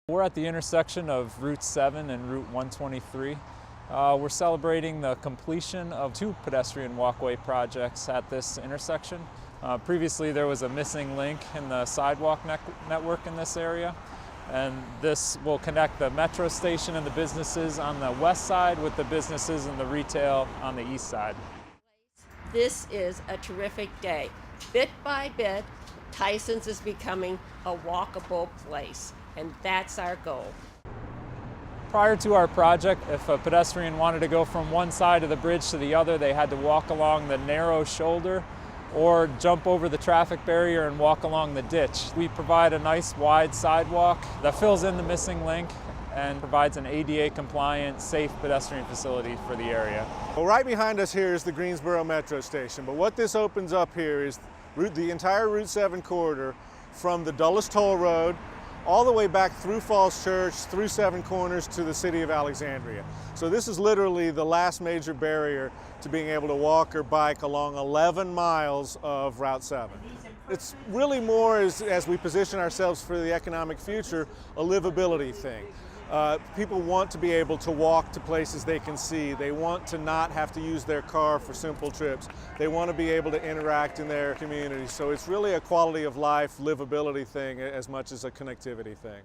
We're at the intersection of Route 7 and Route 123. We're celebrating the completion of 2 pedestrian walkway projects at this intersection. Previously there was a missing link in the sidewalk network in this area, and this will connect the metro station and the businesses on the west side with the businesses and the retail on the east side. This is a terrific day. Bit by bit, Tysons is becoming a walkable place, and that's our goal. Prior to our project, if a pedestrian wanted to go from one side of the bridge to the other, they had to walk along the narrow shoulder or jump over the traffic barrier and walk along the ditch. We provide a nice wide sidewalk that fills in the missing link and provides an ADA compliant, safe pedestrian facility for the area. Well, right behind us here is the Greensboro Metro Station, but what this opens up here is the entire Route 7 corridor from the Dulles Toll Road all the way back through Falls Church, through Seven Corners to the city of Alexandria. So this is literally the last major barrier to being able to walk or bike along 11 miles of Route 7. It's really more, as we position ourselves for the economic future, a livability thing. People want to be able to walk to places they can see. They want to not have to use their car for simple trips. They want to be able to interact in their community. So it's really a quality of life, livability thing as much as a connectivity thing.